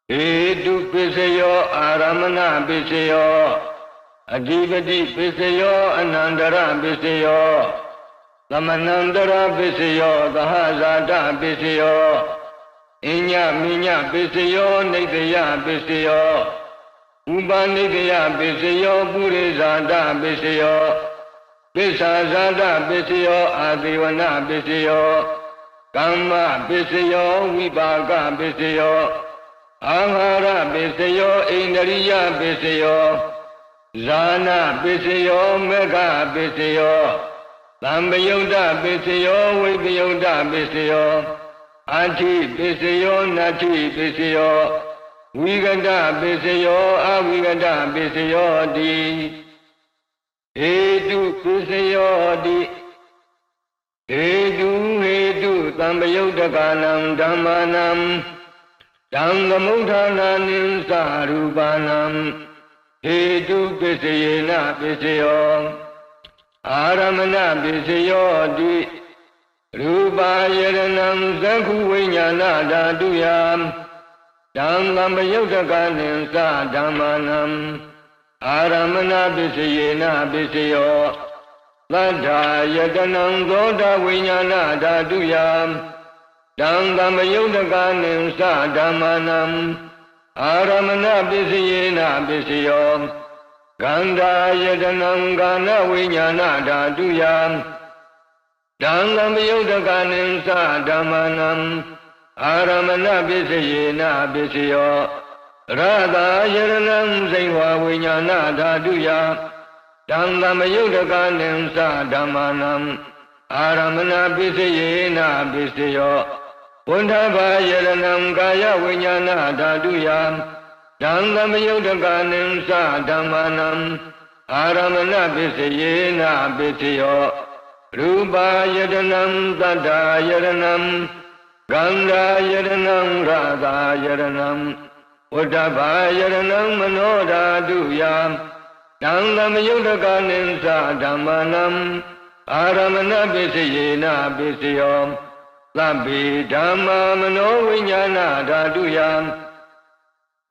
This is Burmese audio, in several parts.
Edu Pisayo Aramana Pisayo Adivati Pisayo Anandara Pisayo Lamanandara Pisayo Dahazada Pisayo Inya Minya Pisayo Nidya Pisayo Ubanidya Pisayo Purizada Pisayo Pisazada Pisayo Adivana Pisayo Kama Pisayo Vibhaga Pisayo Ahara Pisayo Indriya Pisayo Zana Pisayo Mega Pisayo Lambayuda Pisayo Vibhyuda Pisayo Ati Pisayo Nati Pisayo Vigada Pisayo Avigada Pisayo Di Edu Pisayo Di Edu Tambayuda Kanam Dhammanam Dhangamudhananim Sarupanam Edu Pisayena Pisayo Aramana Pisayo Di Rupa Yaranam Zakhu Vinyana Dhaduyam Dhangamudhananim Sadhammanam Aramana Pisayena Pisayo Ladha Yadanam Dhoda Vinyana Dhaduyam Dhangamudhananim Sadhammanam Aramana Pisayena Pisayo Gandha Yadanam Gana Vinyana Dhaduyam Dhangamudhananim Sadhammanam Aramana Pisayena Pisayo Radha Yadanam Zaiva Vinyana Dhaduyam Dhangamudhananim Sadhammanam Aramana Pisayena Pisayo Pundhava Yadanam Kaya Vinyana Dhaduyam Dhangamudhananim Sadhammanam Aramana Pisayena Pisayo Rupa Yadanam Tadha Yadanam Gandha Yadanam Radha Yadanam Pundhava Yadanam Mano Dhaduyam Dhangamudhananim Sadhammanam Aramana Pisayena Pisayo Labhi Dhamma Mano Vinyana Dhaduyam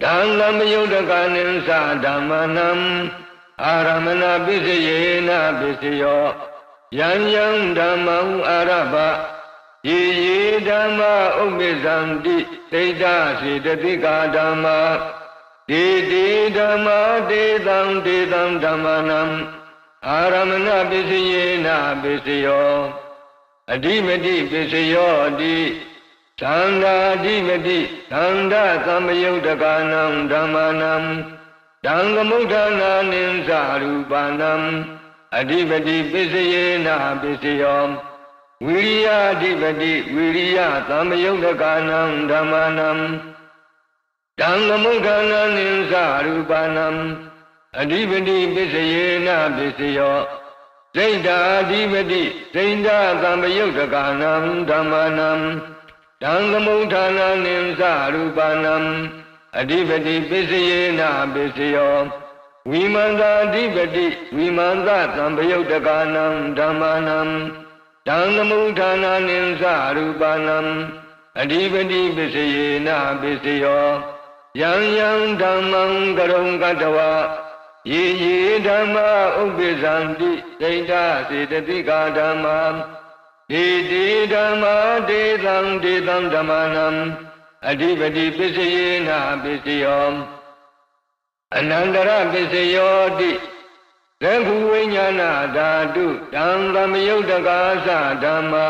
Dhangamudhananim Sadhammanam Aramana Pisayena Pisayo Yan Yan Dhammam Arabha Ye Dhamma Ubizanti Teta Siddhatika Dhamma Dede Dhamma Dedam Dedam Dhammanam Aramana Pisayena Pisayo Adimati Pisayo Di Sanda Adimati Sanda Samayudakanam Dhammanam Dhangamudhananim Sarupanam Adimati Pisayena Pisayo Viriya Adimati Viriya Samayudakanam Dhammanam Dhangamudhananim Sarupanam Adipati Pisayena Pisayo Zaita Adipati Zaita Samayudakanam Dhammanam Dhangamudhananim Sarupanam Adipati Pisayena Pisayo Vimanta Adipati Vimanta Samayudakanam Dhammanam Dhangamudhananim Sarupanam Adipati Pisayena Pisayo Yang Yang Dhammam Karong Katawa Ye Dhamma Ubizanti Teta Siddhatika Dhamma Dede Dhamma Dedam Dedam Dhammanam Adipati Pisayena Pisayo Anandara Pisayo Di Zakhu Vinyana Dhatu Dhangamudhaka Dhamma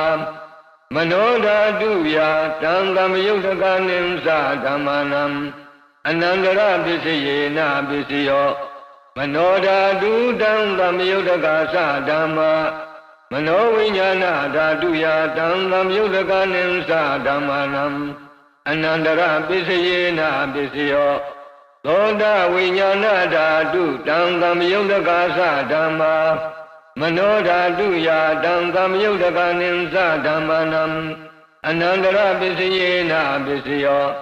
Mano Dhaduya Dhangamudhananim Sadhammanam Anandara Pisayena Pisayo Mano Dhatu Dhangamudhaka Dhamma Mano Vinyana Dhaduya Dhangamudhananim Sadhammanam Anandara Pisayena Pisayo Thoda Vinyana Dhatu Dhangamudhaka Dhamma Mano Dhaduya Dhangamudhananim Sadhammanam Anandara Pisayena Pisayo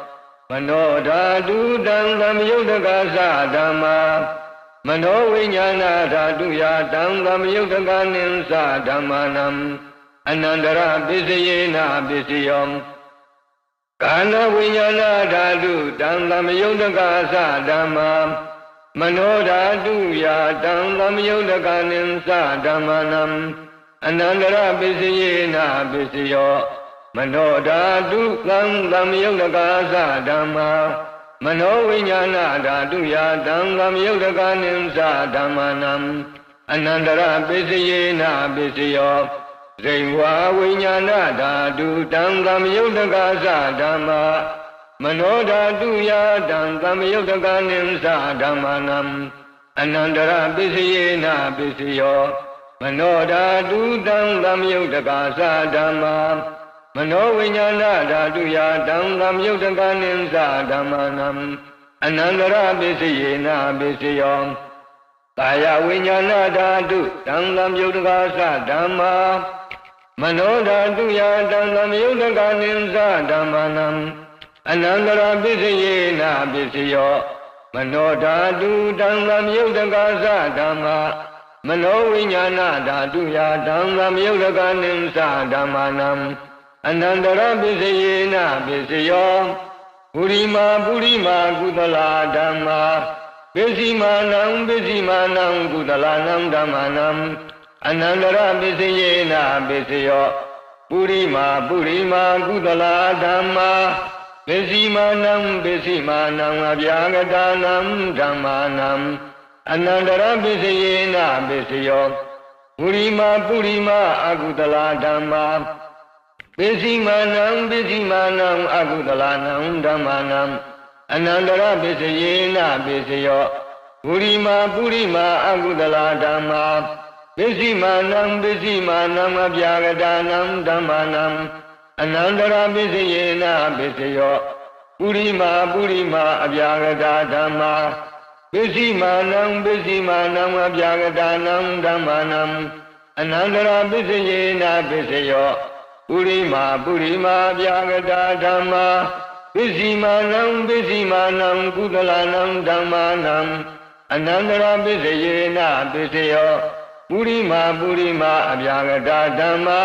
Mano Dhatu Dhangamudhaka Dhamma Mano Vinyana Dhaduya Dhangamudhananim Sadhammanam Anandara Pisayena Pisayo ကာဏဝိညာဏဓာတုတံသမယုတ်တကာသဓမ္မာမနောဓာတုယာတံသမယုတ်တကာနိသဓမ္မနံအနန္တရပစ္စယေနပစ္စယောမနောဓာတုသံသမယုတ်တကာသဓမ္မာမနောဝိညာဏဓာတုယာတံသမယုတ်တကာနိသဓမ္မနံအနန္တရပစ္စယေနပစ္စယောဇိဝါဝိညာဏဓာတုတံသမယုတ်တကာသဓမ္မာမနောဓာတုယာတံသမယုတ်တကာနိသဓမ္မနံအနန္တရပစ္စယေနပစ္စယောမနောဓာတုတံသမယုတ်တကာသဓမ္မာမနောဝိညာဏဓာတုယာတံသမယုတ်တကာနိသဓမ္မနံအနန္တရပစ္စယေနပစ္စယောကာယဝိညာဏဓာတုတံသမယုတ်တကာသဓမ္မာမနောဓာတုယာတံသမယုတ်တကာနိသဓမ္မနံအနန္တရပစ္စယေနပစ္စယောမနောဓာတုတံသမယုတ်တကာသဓမ္မာမနောဝိညာဏဓာတုယာတံသမယုတ်တကာနိသဓမ္မနံအနန္တရပစ္စယေနပစ္စယောပုရိမာပုရိမာကုသလာဓမ္မာပစ္စည်းမာနံပစ္စည်းမာနံကုသလာနံဓမ္မနံအနန္တရပစ္စယေနပစ္စယောပုရိမာပုရိမာကုသလာဓမ္မာပစ္စည်းမာနံပစ္စည်းမာနံအဗျာဂတာနံဓမ္မာနံအနန္တရပစ္စယေနပစ္စယောပုရိမာပုရိမာအကုသလာဓမ္မာပစ္စည်းမာနံပစ္စည်းမာနံအကုသလာနံဓမ္မာနံအနန္တရပစ္စယေနပစ္စယောပုရိမာပုရိမာအကုသလာဓမ္မာပစ္စည်းမာနံပစ္စည်းမာနံအဗျာဂတာနံဓမ္မာနံအနန္တရပစ္စယေနပစ္စယောပုရိမာပုရိမာအဗျာဂတာဓမ္မာပစ္စည်းမာနံပစ္စည်းမာနံအဗျာဂတာနံဓမ္မာနံအနန္တရပစ္စယေနပစ္စယောပုရိမာပုရိမာအဗျာဂတာဓမ္မာပစ္စည်းမာနံပစ္စည်းမာနံကုသလနံဓမ္မာနံအနန္တရပစ္စယေနပစ္စယောပုရိမာပုရိမာအဗျာဂတာဓမ္မာ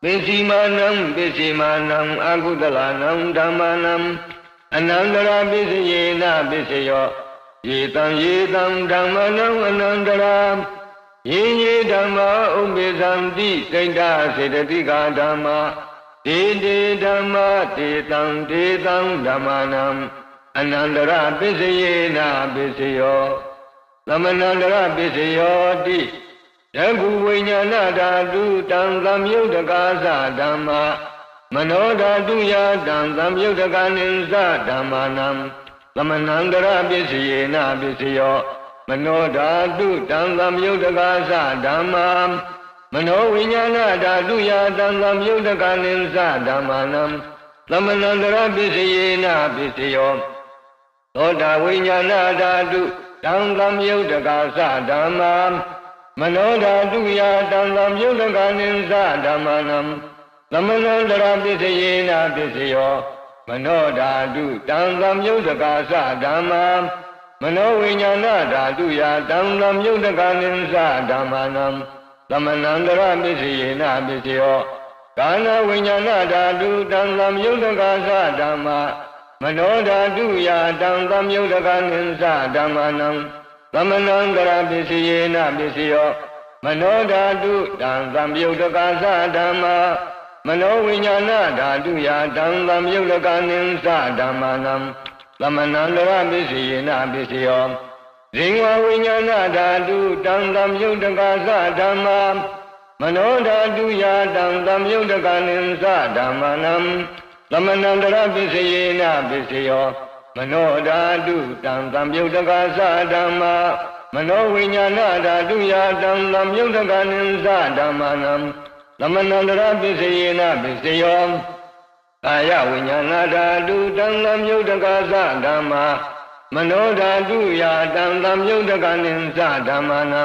ပစ္စည်းမာနံပစ္စည်းမာနံအကုသလနံဓမ္မာနံအနန္တရပစ္စယေနပစ္စယောယေတံဓမ္မာနံအနန္တရာယေဓမ္မာဥပ္ပေသံတိစိတ်တစေတတိကာဓမ္မာဒေဓမ္မာဒေတံဓမ္မာနံအနန္တရပစ္စယေနပစ္စယောသမဏန္တရပစ္စယောတိယခုဝိညာဏဓာတုတံသမယုတ်တကာသဓမ္မာမနောဓာတုယာတံသမယုတ်တကာနိသဓမ္မာနံသမဏန္တရပစ္စယေနပစ္စယောမနောဓာတုတံသမယုတ်တကာသဓမ္မာမနောဝိညာဏဓာတုယာတံသမယုတ်တကာနိသဓမ္မာနံသမဏန္တရပစ္စယေနပစ္စယောသောတာဝိညာဏဓာတုတံသမယုတ်တကာသဓမ္မာမနောဓာတုယာတံသမယုတ်တကာနိသဓမ္မာနံသမဏန္တရပစ္စယေနပစ္စယောမနောဓာတုတံသမယုတ်တကာသဓမ္မာမနောဝိညာဏဓာတုယာတံသမယုတ်တကာနိသဓမ္မာနံသမဏန္တရပစ္စယေနပစ္စယောကာဏဝိညာဏဓာတုတံသမယုတ်တကာသဓမ္မာမနောဓာတုယာတံသမယုတ်တကာနိသဓမ္မာနံသမဏန္တရပစ္စယေနပစ္စယောမနောဓာတုတံသမယုတ်တကာသဓမ္မာမနောဝိညာဏဓာတုယာတံသမယုတ်တကာနိသဓမ္မာနံသမဏန္တရပစ္စယေနပစ္စယောဇိဝဝိညာဏဓာတုတံသမယုတ်တကာသဓမ္မာမနောဓာတုယာတံသမယုတ်တကာနိသဓမ္မာနံသမဏန္တရပစ္စယေနပစ္စယောမနောဓာတုတံသမယုတ်တကာသဓမ္မာမနောဝိညာဏဓာတုယာတံသမယုတ်တကာနိသဓမ္မာနံသမဏန္တရပစ္စယေနပစ္စယောကာယဝိညာဏဓာတုတံသမယုတ်တကာသဓမ္မာမနောဓာတုယာတံသမယုတ်တကာနိသဓမ္မာနံ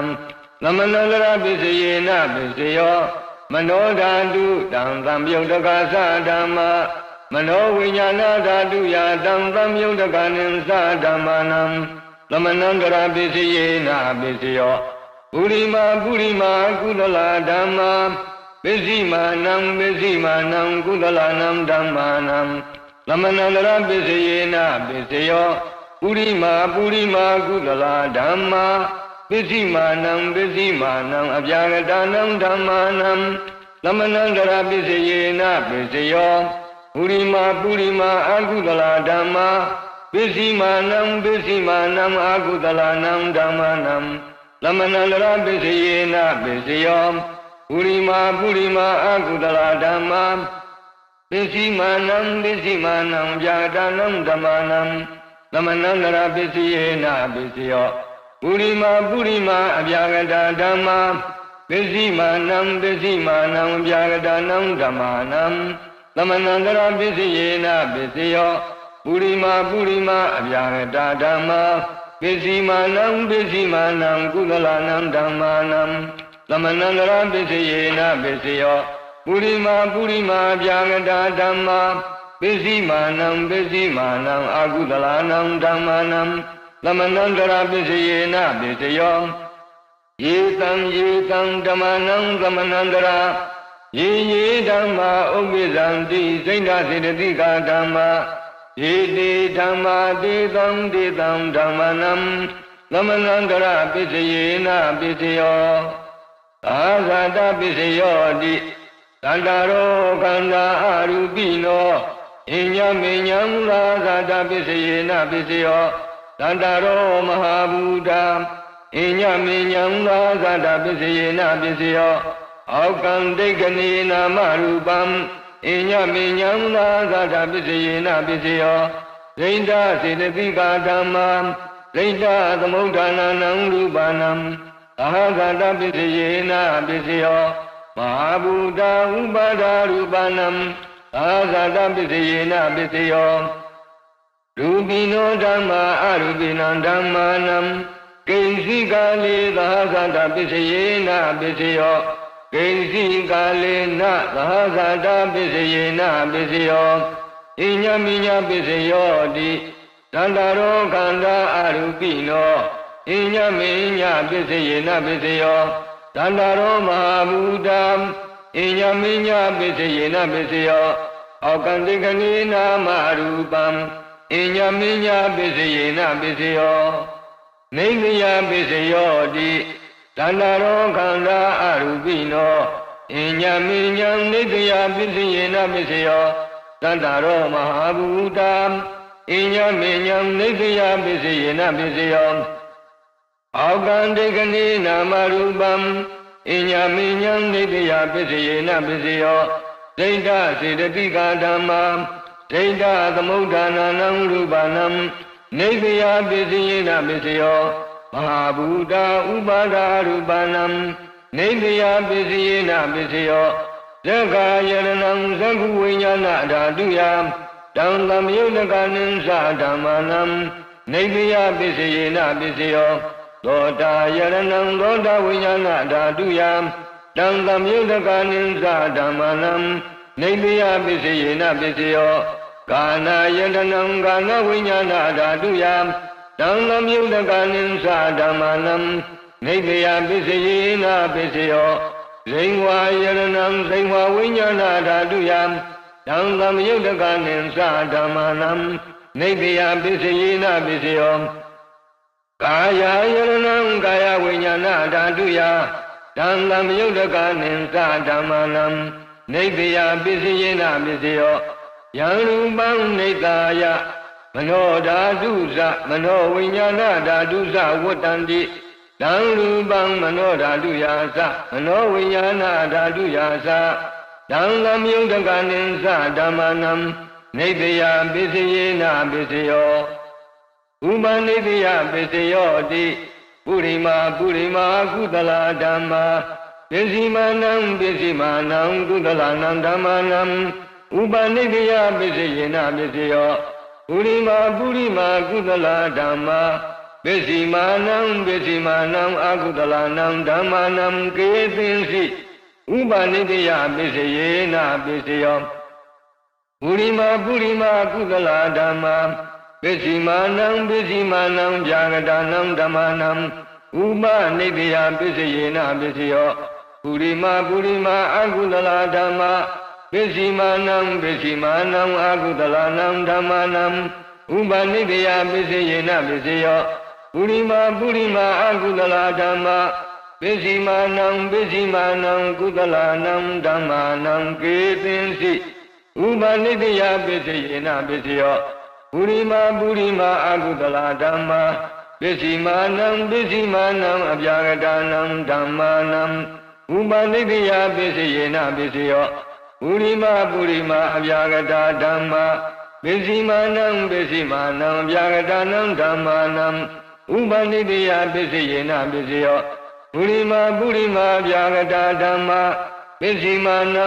သမဏန္တရပစ္စယေနပစ္စယောမနောဓာတုတံသမယုတ်တကာသဓမ္မာမနောဝိညာဏဓာတုယာတံသမယုတ်တကာနိသဓမ္မာနံသမဏန္တရပစ္စယေနပစ္စယောပုရိမာပုရိမာကုသလဓမ္မာ ပိစိမာနံပိစိမာနံကုသလနံဓမ္မာနံသမဏန္တရပိစယေနပိစယောပုရိမာပုရိမာကုသလဓမ္မာပိစိမာနံပိစိမာနံအပြာဂတနံဓမ္မာနံသမဏန္တရပိစယေနပိစယောပုရိမာပုရိမာအကုသလဓမ္မာပိစိမာနံပိစိမာနံအကုသလနံဓမ္မာနံသမဏန္တရပိစယေနပိစယောပုရိမာပုရိမာအကုသလဓမ္မာပိစိမာနံပိစိမာနံဗျာဒနံဓမ္မာနံသမဏန္တရပိစယေနပိစယောပုရိမာပုရိမာအဗျာဂတဓမ္မာပိစိမာနံပိစိမာနံဗျာဂတနံဓမ္မာနံသမဏန္တရပိစယေနပိစယောပုရိမာပုရိမာအဗျာဂတဓမ္မာပိစိမာနံပိစိမာနံကုသလနံဓမ္မာနံသမဏန္တရပိစယေနပိစယောပုရိမာပုရိမာဗျာဂတဓမ္မာပိစိမာနံပိစိမာနံအကုသလနံဓမ္မာနံသမဏန္တရပိစယေနပိစယောယေတံယေတံဓမ္မာနံသမဏန္တရာယေယေဓမ္မာဥပ္ပိသံတိစိဏစေတသိကာဓမ္မာယေတိဓမ္မာတေတံတေတံဓမ္မာနံသမဏန္တရပိစယေနပိစယောသာဇာတပိစယောတိသန္တာရောခန္ဓာအရူပိနောအညမေညံသာဇာတပိစယေနပိစယောသန္တာရောမဟာဘူတာအညမေညံသာဇာတပိစယေနပိစယောအောကံဒိဋ္ဌနေနာမရူပံအညမေညံသာဇာတပိစယေနပိစယောဒိဋ္ဌစေတသိကာဓမ္မာဒိဋ္ဌသမုဋ္ဌာနာနံရူပနံသာဇာတပိစယေနပိစယောမဟာဘူတာဥပါဒာရူပနံသာဇာတပိစယေနပိစယောရူပိနောဓမ္မာအရူပိနံဓမ္မာနံကိဉ္စီကာလေသာဇာတပိစယေနပိစယောကိဉ္စီကာလေနသာဇာတပိစယေနပိစယောဣညမိညပိစယောတိသန္တာရောခန္ဓာအရူပိနောဣညမိညပိစယေနပိစယောသန္တာရောမဟာဘူတံဣညမိညပိစယေနပိစယောအောကံတိကနေနာမရူပံဣညမိညပိစယေနပိစယောနေမယပိစယောတိသန္တာရောခန္ဓာအရူပိနောဣညမိညံနေတယပိစယေနပိစယောသန္တာရောမဟာဘူတံဣညမိညံနေတယပိစယေနပိစယောအောကံတိကနေနာမရူပံဣညမိညံနေတယပိစယေနပိစယောဒိဋ္ဌစေတသိကာဓမ္မာဒိဋ္ဌသမုဋ္ဌာနာနံရူပနံနေတယပိစယေနပိစယောမဟာဘူတာဥပါဒာရူပနံနေတယပိစယေနပိစယောဇဂာယရဏံဇဂုဝိညာဏဓာတုယတံသမယုတကနိသဓမ္မာနံနေတယပိစယေနပိစယောသောတာယရဏံသောတာဝိညာဏဓာတုယတံသမယုတကနိသဓမ္မာနံနေတယပိစယေနပိစယောကာနာယတနံကာနဝိညာဏဓာတုယတံသမယုတကနိသဓမ္မာနံနေတယပိစယေနပိစယောဇိဝါယရဏံဇိဝါဝိညာဏဓာတုယတံသမယုတကနိသဓမ္မာနံနေတယပိစယေနပိစယောကာယယရဏံကာယဝိညာဏဓာတုယတံသမယုတကနိသဓမ္မာနံနေတယပိစယေနပိစယောယံရူပံနေတာယမနောဓာတုဇမနောဝိညာဏဓာတုဇဝတ္တန္တိတံရူပံမနောဓာတုယာသမနောဝိညာဏဓာတုယာတံသမယုတကနိသဓမ္မာနံနေတယပိစယေနပိစယောဥပနိတယပိစယောတိပုရိမာပုရိမာကုသလဓမ္မာပိစိမာနံပိစိမာနံကုသလနံဓမ္မာနံဥပနိတယပိစယေနပိစယောပုရိမာပုရိမာကုသလဓမ္မာပိစိမာနံပိစိမာနံအကုသလနံဓမ္မာနံကေသင်္စိဥပနိတယပိစယေနပိစယောပုရိမာပုရိမာကုသလဓမ္မာပိစိမာနံပိစိမာနံဗျာဂတနံဓမ္မာနံဥပနိတယပိစယေနပိစယော ပုရိမာအကုသလဓမ္မာပစ္စည်းမာနံအကုသလနံဓမ္မာနံဥပနိတယပစ္စယေနပစ္စယောပုရိမာအကုသလဓမ္မာပစ္စည်းမာနံကုသလနံဓမ္မာနံကေသင်္စိဥပနိတယပစ္စယေနပစ္စယောပုရိမာအကုသလဓမ္မာပစ္စည်းမာနံအပြာဂတနံဓမ္မာနံဥပနိတယပစ္စယေနပစ္စယောပုရိမာအပြာဂတဓမ္မာပစ္စည်းမာနံအပြာဂတနံဓမ္မာနံဥပနိတယပစ္စယေနပစ္စယောပုရိမာအပြာဂတဓမ္မာပစ္စည်းမာနံ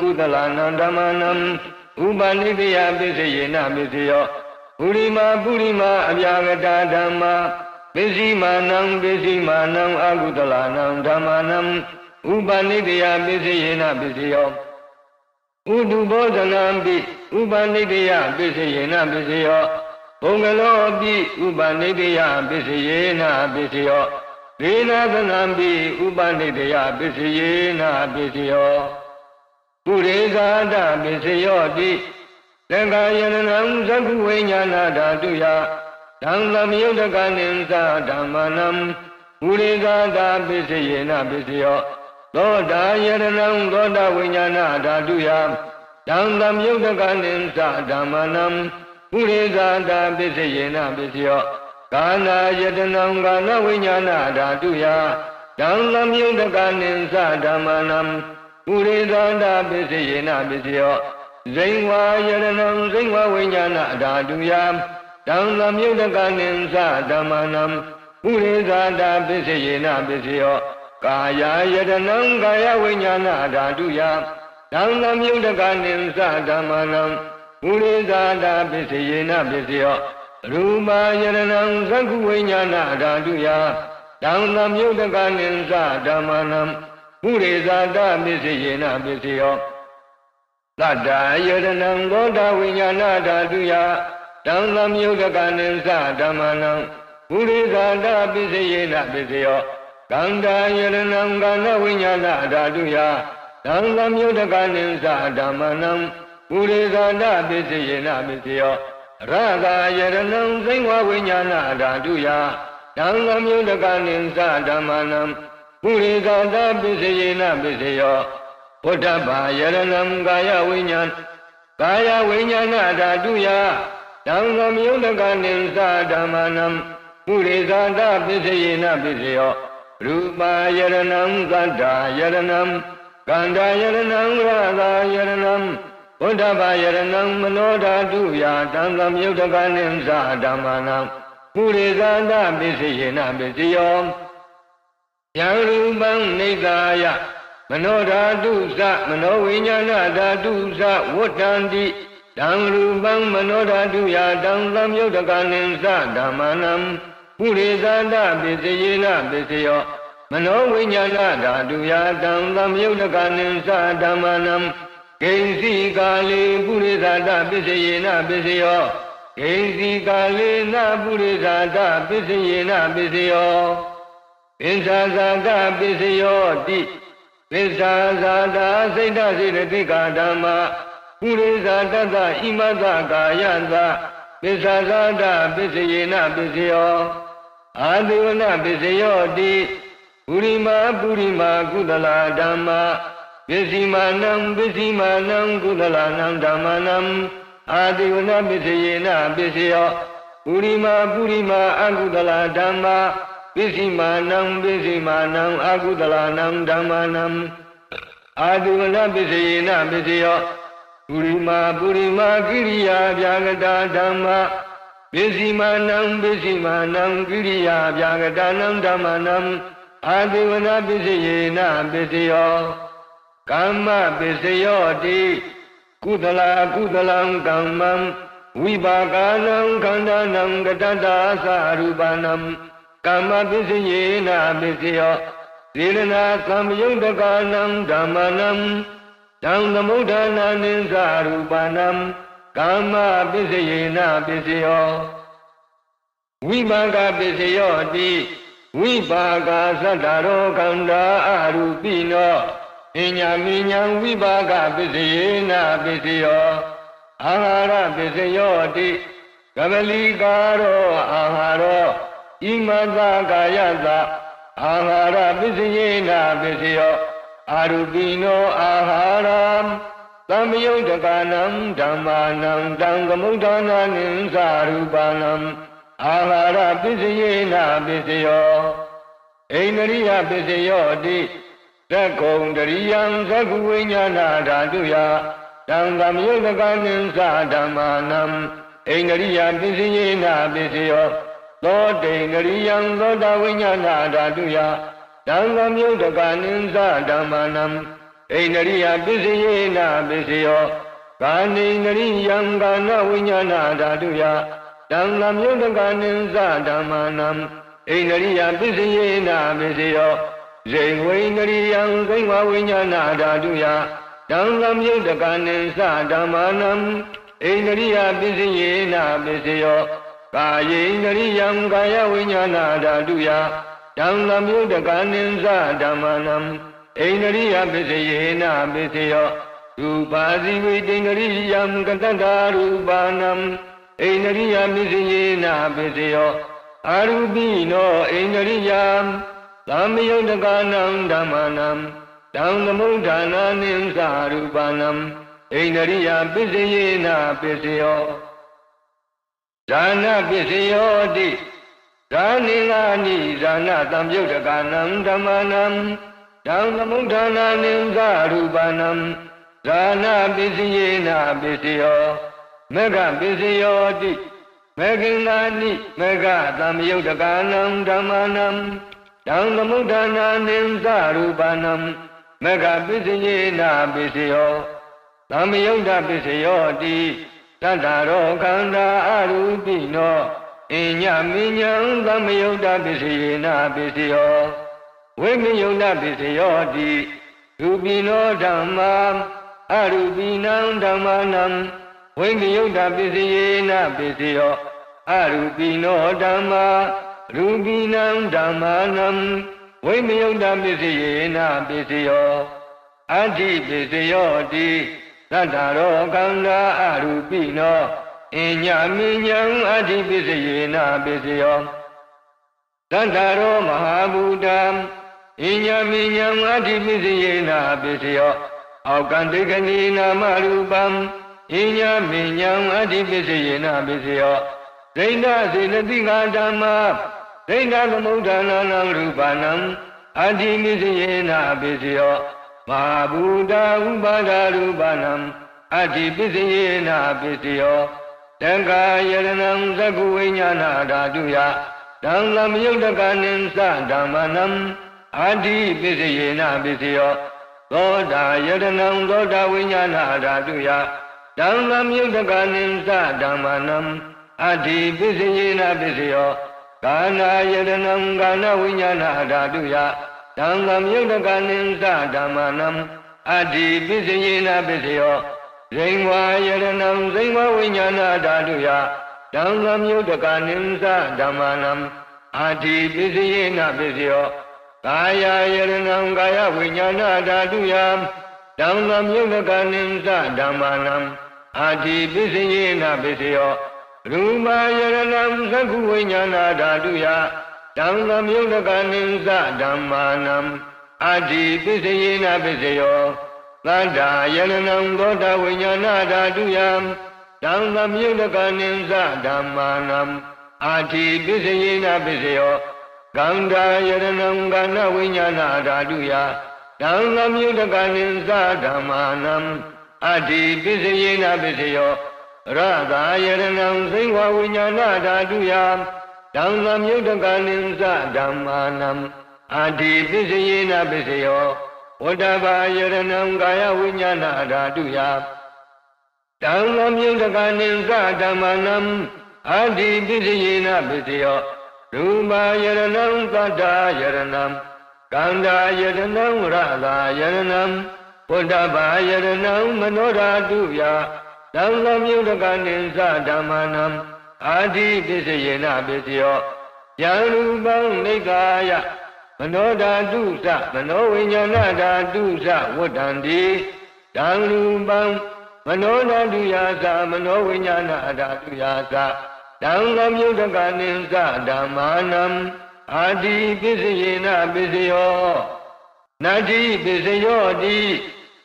ကုသလနံဓမ္မာနံဥပနိတယပစ္စယေနပစ္စယောပုရိမာအပြာဂတဓမ္မာပစ္စည်းမာနံအကုသလနံဓမ္မာနံဥပနိတယပစ္စယေနပစ္စယောဥတုဘောဇနံပိဥပနိတယပစ္စယေနပစ္စယောဘုံကလောပိဥပနိတယပစ္စယေနပစ္စယောဒေနသနံပိဥပနိတယပစ္စယေနပစ္စယောပုရိသဒပစ္စယောတိသက္ကာယနံသက္ခုဝိညာဏဓာတုယဓမ္မမယုတ်တကနိသဓမ္မနံပုရိသဒပစ္စယေနပစ္စယောသောတာယရဏံသောတာဝိညာဏဓာတုယဓမ္မမယုတ်တကနိသဓမ္မနံပုရိသဒပစ္စယေနပစ္စယောကာနာယတနံကာနဝိညာဏဓာတုယဓမ္မမယုတ်တကနိသဓမ္မနံပုရိသဒပစ္စယေနပစ္စယောဇိဝါယရဏံဇိဝဝိညာဏဓာတုယဓမ္မမယုတ်တကနိသဓမ္မနံပုရိသဒပစ္စယေနပစ္စယောကာယယတနံကာယဝိညာဏဓာတုယဓမ္မမယုတ်တကနိသဓမ္မနံပုရိသဒပစ္စယေနပစ္စယောရူပယရဏံသက္ခုဝိညာဏဓာတုယဓမ္မမယုတ်တကနိသဓမ္မနံပုရိသဒပစ္စယေနပစ္စယောသတ္တယရဏံသောတာဝိညာဏဓာတုယဓမ္မမယုတ်တကနိသဓမ္မနံပုရိသဒပစ္စယေနပစ္စယောကန္တာယရဏံကာနဝိညာဏဓာတုယဓမ္မမယုတ်တကနိသဓမ္မနံပုရိသဒပစ္စယေနပစ္စယောရဂာယရဏံဇိဝဝိညာဏဓာတုယဓမ္မမယုတ်တကနိသဓမ္မနံပုရိသဒပစ္စယေနပစ္စယောဘုဒ္ဓဘာယရဏံကာယဝိညာဏဓာတုယဓမ္မမယုတ်တကနိသဓမ္မနံပုရိသဒပစ္စယေနပစ္စယောရူပယရဏံသတ္တယရဏံကန္တာယရဏံရဂာယရဏံဘုဒ္ဓဘာယရဏံမနောဓာတုယဓမ္မမယုတ်တကနိသဓမ္မနံပုရိသဒပစ္စယေနပစ္စယောယံရူပံနိဒာယမနောဓာတုသမနောဝိညာဏဓာတုသဝတ္တန္တိဓမ္မရူပံမနောဓာတုယဓမ္မယုတ်တကနိသဓမ္မနံပုရိသဒပစ္စယေနပစ္စယောမနောဝိညာဏဓာတုယဓမ္မယုတ်တကနိသဓမ္မနံဂိဉ္စီကာလေပုရိသဒပစ္စယေနပစ္စယောဂိဉ္စီကာလေနပုရိသဒပစ္စယေနပစ္စယောပစ္ဆာဇာတပစ္စယောတိပစ္ဆာဇာတာစိတ်တစေတသိကာဓမ္မာပုရိသတတ္တဣမတ္တကာယတပစ္ဆာဇာတပစ္စယေနပစ္စယောအာတိဝနပစ္စယောတိပုရိမာကုသလဓမ္မာပစ္စည်းမာနံကုသလနံဓမ္မနံအာတိဝနပစ္စယေနပစ္စယောပုရိမာအကုသလဓမ္မာပစ္စည်းမာနံအကုသလနံဓမ္မနံအာတိဝနပစ္စယေနပစ္စယောပုရိမာကိရိယာဗျာဂတာဓမ္မာပစ္စည်းမာနံကိရိယာဗျာဂတာနံဓမ္မနံအာတိဝနပစ္စယေနပစ္စယောကာမပစ္စယောတိကုသလကမ္မံဝိပါကနံခန္ဓာနံကတ္တတာသရူပနံကာမပစ္စယေနပစ္စယောသေရဏသမ္ပယုတ်တကနံဓမ္မနံဓမ္မုဋ္ဌာနာနိသရူပနံကာမပစ္စယေနပစ္စယောဝိပါကပစ္စယောတိ ဝိပါကသတ္တရောခန္ဓာအရူပိနောအညာမိညာဝိပါကပစ္စယေနပစ္စယောအာဟာရပစ္စယောတိကပလီကာရောအာဟာရောဣမသကာယသအာဟာရပစ္စယေနပစ္စယောအာရူပိနောအာဟာရသမ္မယုတ်တကနံဓမ္မာနံတံသမုဒ္ဒနာနိသရူပနံအာဟာရပစ္စယေနပစ္စယောဣန္ဒရိယပစ္စယောတိသက္ကုံတရိယံသက္ကုဝိညာဏဓာတုယတံသမယုတ်တကနိသဓမ္မာနံဣန္ဒရိယပစ္စယေနပစ္စယောသောတိန္ဒရိယံသောတာဝိညာဏဓာတုယတံသမယုတ်တကနိသဓမ္မာနံဣန္ဒရိယပစ္စယေနပစ္စယောကာနိန္ဒရိယံကာနဝိညာဏဓာတုယတံသမယုတ်တကနိသဓမ္မာနံဣန္ဒရိယပစ္စယေနပစ္စယောဇိဝိန္ဒရိယံဇိဝဝိညာဏဓာတုယတံသမယုတ်တကနိသဓမ္မာနံဣန္ဒရိယပစ္စယေနပစ္စယောကာယေန္ဒရိယံကာယဝိညာဏဓာတုယတံသမယုတ်တကနိသဓမ္မာနံဣန္ဒရိယပစ္စယေနပစ္စယောရူပါဇိဝိတိန္ဒရိယံကတ္တရူပနံဣန္ဒရိယပစ္စယေနပစ္စယောအာရူပိနောဣန္ဒရိယံသမ္မယုတ်တကနံဓမ္မာနံတံသမုဒ္ဒနာနိသရူပနံဣန္ဒရိယပစ္စယေနပစ္စယောဇာနပစ္စယောတိဇာနိငါနိဇာနသမ္မယုတ်တကနံဓမ္မာနံတံသမုဒ္ဒနာနိသရူပနံဇာနပစ္စယေနပစ္စယောမေဃပစ္စယောတိမေဃင်္ဂာနိမေဃသမ္မယုတ်တကနံဓမ္မာနံတံသမုဒ္ဒနာနိသရူပနံမေဃပစ္စယေနပစ္စယောသမ္မယုတ်တပစ္စယောတိသတ္တရောခန္ဓာအရူပိနောအညမိညာသမ္မယုတ်တပစ္စယေနပစ္စယောဝိမယုတ်တပစ္စယောတိရူပိနောဓမ္မာအရူပိနံဓမ္မာနံဝိမယုတ်တပစ္စယေနပစ္စယောအရူပိနောဓမ္မာရူပိနံဓမ္မာနံဝိမယုတ်တပစ္စယေနပစ္စယောအဋ္ဌိပစ္စယောတိသတ္တရောခန္ဓာအရူပိနောအညမိညာအဋ္ဌိပစ္စယေနပစ္စယောသတ္တရောမဟာဗုဒ္ဓံအညမိညာအဋ္ဌိပစ္စယေနပစ္စယောအောက်ကံဒိဋ္ဌိနာမရူပံအညမိညာအဋ္ဌိပစ္စယေနပစ္စယောဒိဋ္ဌစေနတိကာဓမ္မာဒိဋ္ဌသမုဒ္ဒနာနံရူပနံအဋ္ဌိပစ္စယေနပစ္စယောမဟာဗုဒ္ဓဥပါဒရူပနံအဋ္ဌိပစ္စယေနပစ္စယောတံကာယရဏံသက္ကုဝိညာဏဓာတုယတံသမယုတ်တကနိသဓမ္မနံအဋ္ဌိပစ္စယေနပစ္စယောသောတာယရဏံသောတာဝိညာဏဓာတုယတံသမယုတ်တကနိသဓမ္မနံအဋ္ဌိပစ္စယေနပစ္စယောကာနာယရဏံကာနဝိညာဏဓာတုယတံသမယုတ်တကနိသဓမ္မနံအဋ္ဌိပစ္စယေနပစ္စယောဇိဝါယရဏံဇိဝဝိညာဏဓာတုယတံသမယုတ်တကနိသဓမ္မနံအဋ္ဌိပစ္စယေနပစ္စယောကာယယရဏံကာယဝိညာဏဓာတုယတံသမယုတ်တကနိသဓမ္မနံအဋ္ဌိပစ္စယေနပစ္စယောရူပယရဏံသက္ခုဝိညာဏဓာတုယတံသမယုတ်တကနိသဓမ္မာနံအဋ္ဌိပစ္စယေနပစ္စယောသတ္တယရဏံသောတာဝိညာဏဓာတုယတံသမယုတ်တကနိသဓမ္မာနံအဋ္ဌိပစ္စယေနပစ္စယောကန္တာယရဏံကာနဝိညာဏဓာတုယတံသမယုတ်တကနိသဓမ္မာနံအဋ္ဌိပစ္စယေနပစ္စယောရတာယရဏံသိဝဝိညာဏဓာတုယတံသမယုတ်တကနိသဓမ္မာနံအဋ္ဌိပစ္စယေနပစ္စယောဝတ္တဘာယရဏံကာယဝိညာဏဓာတုယတံသမယုတ်တကနိသဓမ္မာနံအဋ္ဌိပစ္စယေနပစ္စယောရူပယရဏံသတ္တယရဏံကန္တာယရဏံရတာယရဏံဝတ္တဘာယရဏံမနောဓာတုယတံသမယုတ်တကနိသဓမ္မာနံအာတိပစ္စယေနပစ္စယော ယံရူပံနိကာယမနောဓာတုသမနောဝိညာဏဓာတုသဝတ္တန္တိတံရူပံမနောဓာတုယာသမနောဝိညာဏဓာတုယာသတံလမြုတကနိသဓမ္မာနံအာတိပစ္စယေနပစ္စယောနာတိပစ္စယောတိ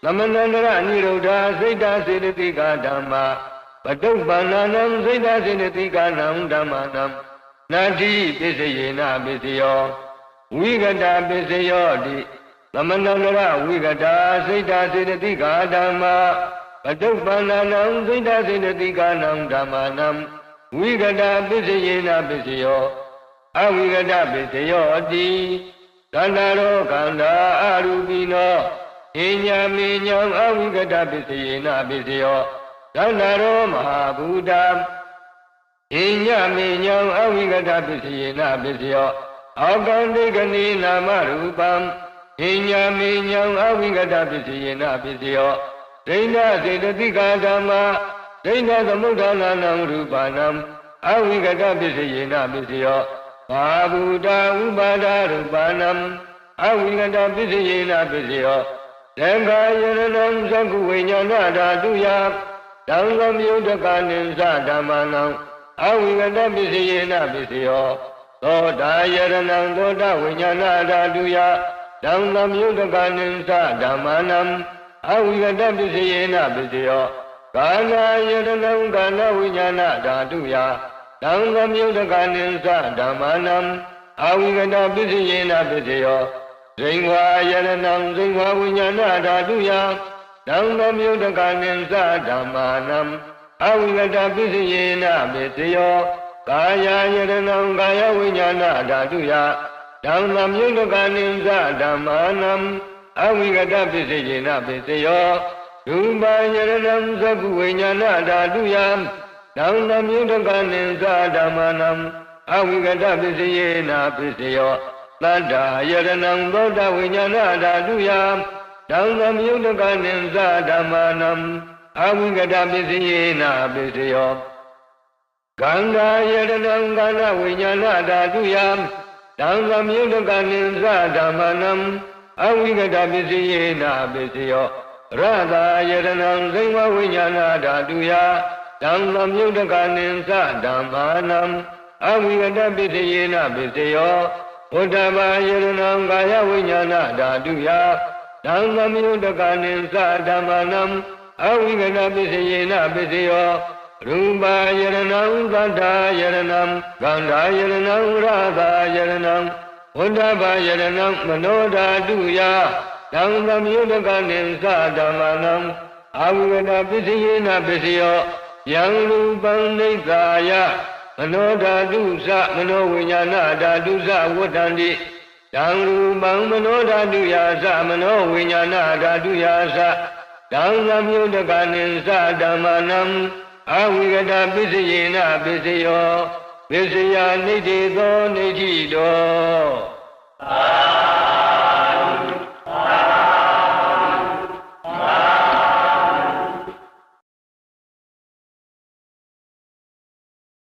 သမဏန္တရနိရုဒ္ဓစိတ်တစေတသိကဓမ္မာပတုပ္ပန္နံစိတ်တစေတသိကနံဓမ္မာနံနာတိပစ္စယေနပစ္စယောဝိကတပစ္စယောတိသမဏန္တရဝိကတစိတ်တစေတသိကဓမ္မာပတုပ္ပန္နံစိတ်တစေတသိကနံဓမ္မာနံဝိကတပစ္စယေနပစ္စယောအဝိကတပစ္စယောတိသန္တာရောခန္ဓာအရူပိနောဣညာမေညာအဝိကတပစ္စယေနပစ္စယောသန္တာရောမဟာဘူတံဣညာမေညာအဝိကတပစ္စယေနပစ္စယောအောကံတိကနိနာမရူပံဣညာမေညာအဝိကတပစ္စယေနပစ္စယောဒိဋ္ဌစေတသိကဓမ္မာဒိဋ္ဌသမုဋ္ဌာနာနံရူပနံအဝိကတပစ္စယေနပစ္စယောဘာဘူတာဥပါဒရူပနံအဝိကတပစ္စယေနပစ္စယောသံဃာယရဏံသက္ကုဝိညာဏဓာတုယတံလမြုတကနိသဓမ္မနံအဝိကတပစ္စယေနပစ္စယောသောတာယရဏံသောတာဝိညာဏဓာတုယတံလမြုတကနိသဓမ္မနံအဝိကတပစ္စယေနပစ္စယောကာဏယရဏံကာဏဝိညာဏဓာတုယတံလမြုတကနိသဓမ္မနံအဝိကတပစ္စယေနပစ္စယောဇိဝါယရဏံဇိဝါဝိညာဏဓာတုယတံလမြုတကနိသဓမ္မာနံအဝိကတပစ္စယေနပစ္စယောကာယယရဏံကာယဝိညာဏဓာတုယတံလမြုတကနိသဓမ္မာနံအဝိကတပစ္စယေနပစ္စယောရူပယရဏံသက္ကုဝိညာဏဓာတုယတံလမြုတကနိသဓမ္မာနံအဝိကတပစ္စယေနပစ္စယောသတ္တယရဏံသောတဝိညာဏဓာတုယတံလမြုတကနိသဓမ္မာနံအဝိကတပစ္စယေနပစ္စယောခန္ဓာယရဏံခန္ဓာဝိညာဏဓာတုယတံလမြုတကနိသဓမ္မာနံအဝိကတပစ္စယေနပစ္စယောရတာယရဏံဇိဝဝိညာဏဓာတုယတံလမြုတကနိသဓမ္မာနံအဝိကတပစ္စယေနပစ္စယောဘုဒ္ဓဘာယရဏံကာယဝိညာဏဓာတုယတံလမြုတကနိသဓမ္မာနံအဝိကတပစ္စယေနပစ္စယောရူပယရဏံသတ္ထာယရဏံခန္ဓာယရဏံရတာယရဏံဘုဒ္ဓဘာယရဏံမနောဓာတုယတံလမြုတကနိသဓမ္မာနံအဝိကတပစ္စယေနပစ္စယောယံရူပံနိကာယမနောဓာတုသမနောဝိညာဏဓာတုသဝတ္တန္တိတံရူပံမနောဓာတုယာသမနောဝိညာဏဓာတုယာတံလမြုတကနိသဓမ္မာနံအဝိကတပစ္စယေနပစ္စယောပစ္စယနိဋ္ဌိသောနိဋ္ဌိတော